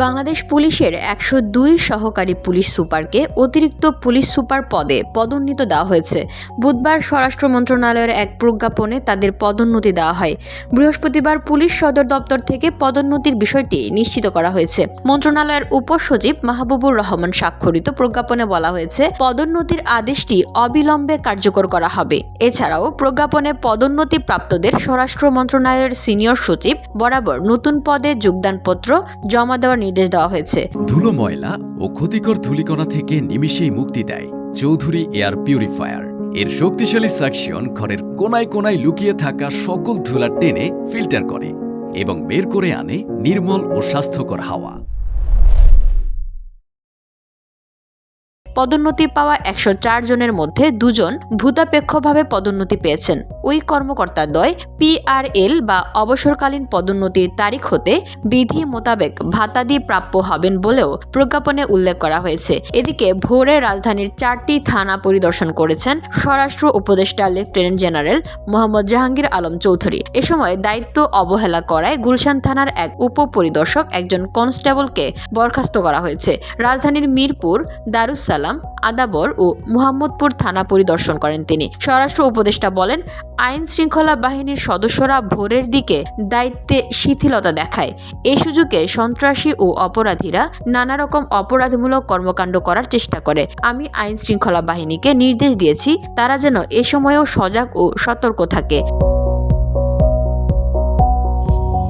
বাংলাদেশ পুলিশের ১০২ সহকারী পুলিশ সুপারকে অতিরিক্ত পুলিশ সুপার পদে পদোন্নতি দেওয়া হয়েছে। বুধবার স্বরাষ্ট্র মন্ত্রণালয়ের এক প্রজ্ঞাপনে তাদের পদোন্নতি দেওয়া হয়। বৃহস্পতিবার পুলিশ সদর দপ্তর থেকে পদোন্নতির বিষয়টি নিশ্চিত করা হয়েছে। মন্ত্রণালয়ের উপসচিব মাহবুবুর রহমান স্বাক্ষরিত প্রজ্ঞাপনে বলা হয়েছে, পদোন্নতির আদেশটি অবিলম্বে কার্যকর করা হবে। এছাড়াও প্রজ্ঞাপনে পদোন্নতি প্রাপ্তদের স্বরাষ্ট্র মন্ত্রণালয়ের সিনিয়র সচিব বরাবর নতুন পদে যোগদানপত্র জমা দেওয়ার নির্দেশ দেওয়া হয়েছে। ধুলো, ময়লা ও ক্ষতিকর ধূলিকণা থেকে নিমিষেই মুক্তি দেয় চৌধুরী এয়ার পিউরিফায়ার। এর শক্তিশালী সাকশন ঘরের কোনায় কোনায় লুকিয়ে থাকা সকল ধুলা টেনে ফিল্টার করে এবং বের করে আনে নির্মল ও স্বাস্থ্যকর হাওয়া। পদোন্নতি পাওয়া ১০৪ জনের মধ্যে ২ জন ভূতাপেক্ষভাবে পদোন্নতি পেয়েছেন। ওই কর্মকর্তাদ্বয় PRL বা অবসরকালীন পদোন্নতির তারিখ হতে বিধি মোতাবেক ভাতাদি প্রাপ্য হবেন বলেও প্রজ্ঞাপনে উল্লেখ করা হয়েছে। এদিকে ভোরে রাজধানীর 4টি থানা পরিদর্শন করেছেন স্বরাষ্ট্র উপদেষ্টা লেফটেন্যান্ট জেনারেল মোহাম্মদ জাহাঙ্গীর আলম চৌধুরী। এ সময় দায়িত্ব অবহেলা করায় গুলশান থানার এক উপপরিদর্শক একজন কনস্টেবলকে বরখাস্ত করা হয়েছে। রাজধানীর মিরপুর, দারুস আদাবর ও মুহাম্মদপুর থানা পরিদর্শন করেন তিনি। স্বরাষ্ট্র উপদেষ্টা বলেন, আইন শৃঙ্খলা বাহিনীর সদস্যরা ভোরের দিকে দায়িত্বে শিথিলতা দেখায়। এই সুযোগে সন্ত্রাসী ও অপরাধীরা নানা রকম অপরাধমূলক কর্মকাণ্ড করার চেষ্টা করে। আমি আইন শৃঙ্খলা বাহিনীকে নির্দেশ দিয়েছি তারা যেন এ সময়েও সজাগ ও সতর্ক থাকে।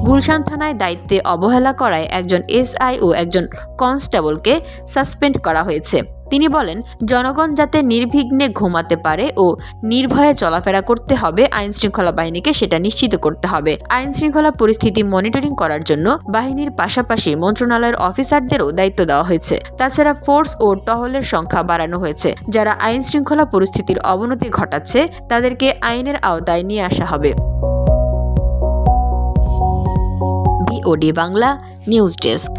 গুলশান থানায় দায়িত্বে অবহেলা করায় একজন SI ও একজন কনস্টেবলকে সাসপেন্ড করা হয়েছে। তিনি বলেন, জনগণ যাতে নির্বিঘ্নে ঘুমাতে পারে ও নির্ভয়ে চলাফেরা করতে হবে, আইন শৃঙ্খলা বাহিনীকে সেটা নিশ্চিত করতে হবে। আইন শৃঙ্খলা পরিস্থিতি মনিটরিং করার জন্য বাহিনীর পাশাপাশি মন্ত্রণালয়ের অফিসারদেরও দায়িত্ব দেওয়া হয়েছে। তাছাড়া ফোর্স ও টহলের সংখ্যা বাড়ানো হয়েছে। যারা আইন শৃঙ্খলা পরিস্থিতির অবনতি ঘটাচ্ছে তাদেরকে আইনের আওতায় নিয়ে আসা হবে। BOD Bangla news desk.